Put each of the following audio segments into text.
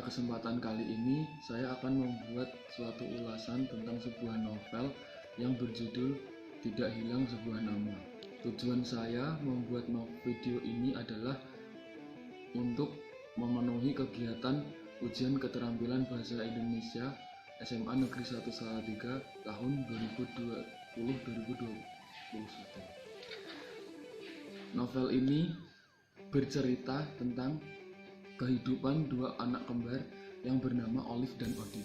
kesempatan kali ini saya akan membuat suatu ulasan tentang sebuah novel yang berjudul Tidak Hilang Sebuah Nama. Tujuan saya membuat video ini adalah untuk memenuhi kegiatan ujian keterampilan bahasa Indonesia SMA Negeri 1 Salatiga tahun 2020-2021. Novel ini bercerita tentang kehidupan dua anak kembar yang bernama Olive dan Odif.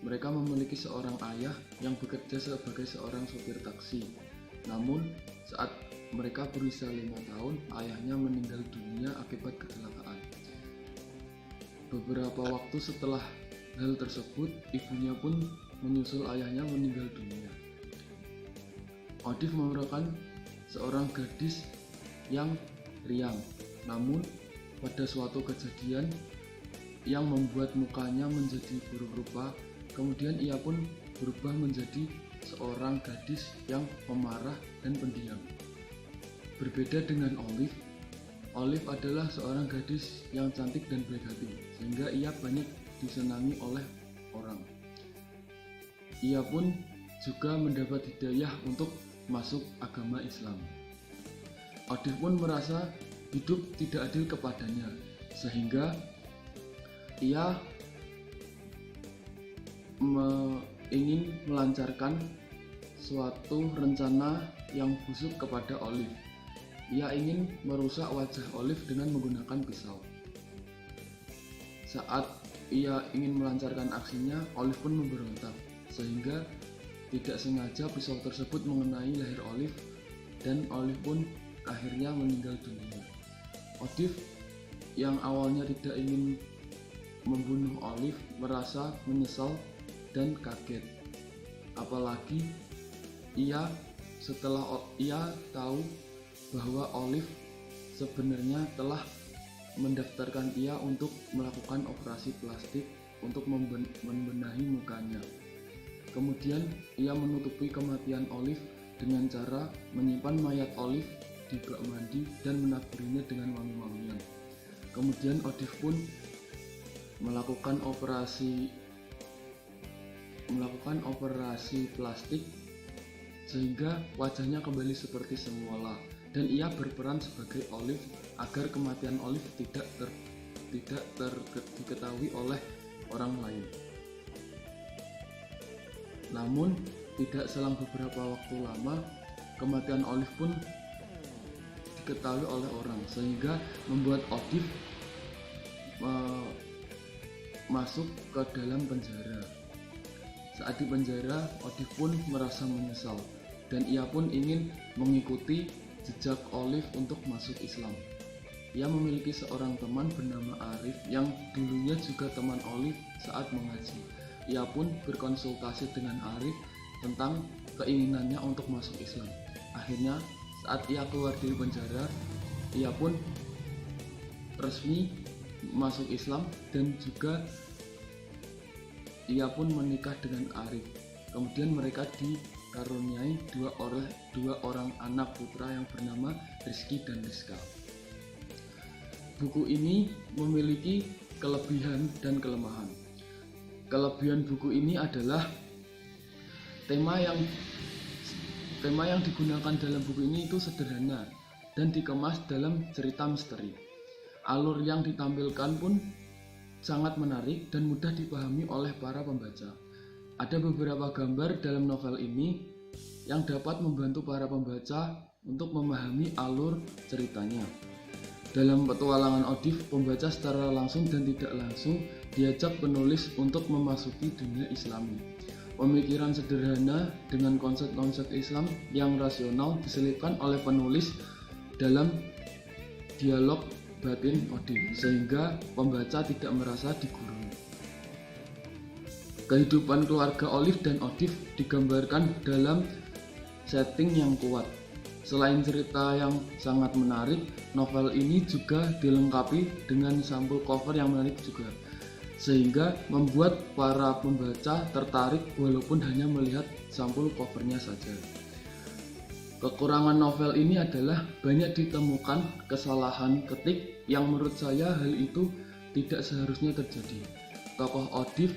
Mereka memiliki seorang ayah yang bekerja sebagai seorang sopir taksi. Namun, saat mereka berusia 5 tahun, ayahnya meninggal dunia akibat kecelakaan. Beberapa waktu setelah hal tersebut, ibunya pun menyusul ayahnya meninggal dunia. Odif merupakan seorang gadis yang riang, namun pada suatu kejadian yang membuat mukanya menjadi buruk rupa, kemudian ia pun berubah menjadi seorang gadis yang pemarah dan pendiam. Berbeda dengan Olive adalah seorang gadis yang cantik dan baik hati, sehingga ia banyak disenangi oleh orang. Ia pun juga mendapat hidayah untuk masuk agama Islam. Odif pun merasa hidup tidak adil kepadanya, sehingga ia ingin melancarkan suatu rencana yang busuk kepada Olive. Ia ingin merusak wajah Olive dengan menggunakan pisau. Saat ia ingin melancarkan aksinya, Olive pun memberontak, sehingga tidak sengaja pisau tersebut mengenai leher Olive dan Olive pun akhirnya meninggal dunia. Odif yang awalnya tidak ingin membunuh Olive merasa menyesal dan kaget. Apalagi setelah ia tahu bahwa Olive sebenarnya telah mendaftarkan ia untuk melakukan operasi plastik untuk membenahi mukanya. Kemudian ia menutupi kematian Olive dengan cara menyimpan mayat Olive di bak mandi dan menaburinya dengan wangi-wangian. Kemudian Odif pun melakukan operasi plastik sehingga wajahnya kembali seperti semula, dan ia berperan sebagai Olive agar kematian Olive tidak diketahui oleh orang lain. Namun tidak selang beberapa waktu lama, kematian Olive pun diketahui oleh orang, sehingga membuat Odif masuk ke dalam penjara. Saat di penjara, Odif pun merasa menyesal dan ia pun ingin mengikuti jejak Olive untuk masuk Islam. Ia memiliki seorang teman bernama Arif yang dulunya juga teman Olive saat mengaji. Ia pun berkonsultasi dengan Arif tentang keinginannya untuk masuk Islam. Akhirnya saat ia keluar dari penjara, ia pun resmi masuk Islam dan juga ia pun menikah dengan Arif. Kemudian mereka dikaruniai dua orang anak putra yang bernama Rizky dan Rizka. Buku ini memiliki kelebihan dan kelemahan. Kelebihan buku ini adalah tema yang digunakan dalam buku ini itu sederhana dan dikemas dalam cerita misteri. Alur yang ditampilkan pun sangat menarik dan mudah dipahami oleh para pembaca. Ada beberapa gambar dalam novel ini yang dapat membantu para pembaca untuk memahami alur ceritanya. Dalam petualangan Odif, pembaca secara langsung dan tidak langsung diajak penulis untuk memasuki dunia Islami. Pemikiran sederhana dengan konsep-konsep Islam yang rasional diselipkan oleh penulis dalam dialog batin Odif, sehingga pembaca tidak merasa digurui. Kehidupan keluarga Olive dan Odif digambarkan dalam setting yang kuat. Selain cerita yang sangat menarik, novel ini juga dilengkapi dengan sampul cover yang menarik juga, sehingga membuat para pembaca tertarik walaupun hanya melihat sampul covernya saja. Kekurangan novel ini adalah banyak ditemukan kesalahan ketik yang menurut saya hal itu tidak seharusnya terjadi. Tokoh Odif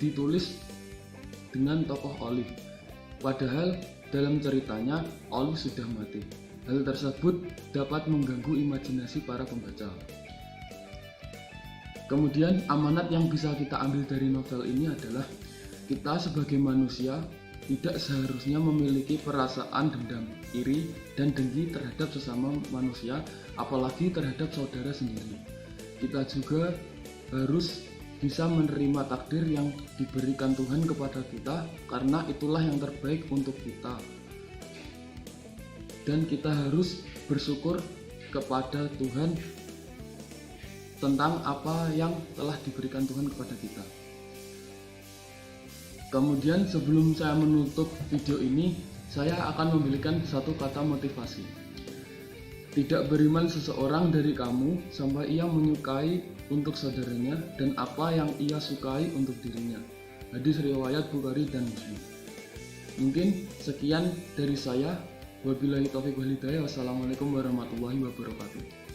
ditulis dengan tokoh Olive, padahal dalam ceritanya Olive sudah mati. Hal tersebut dapat mengganggu imajinasi para pembaca. Kemudian amanat yang bisa kita ambil dari novel ini adalah kita sebagai manusia tidak seharusnya memiliki perasaan dendam, iri, dan dengki terhadap sesama manusia, apalagi terhadap saudara sendiri. Kita juga harus bisa menerima takdir yang diberikan Tuhan kepada kita, karena itulah yang terbaik untuk kita. Dan kita harus bersyukur kepada Tuhan tentang apa yang telah diberikan Tuhan kepada kita. Kemudian sebelum saya menutup video ini, saya akan memberikan satu kata motivasi. Tidak beriman seseorang dari kamu sampai ia menyukai untuk saudaranya dan apa yang ia sukai untuk dirinya. Hadis riwayat Bukhari dan Muslim. Mungkin sekian dari saya. Wabillahi taufiq wal hidayah. Wassalamualaikum warahmatullahi wabarakatuh.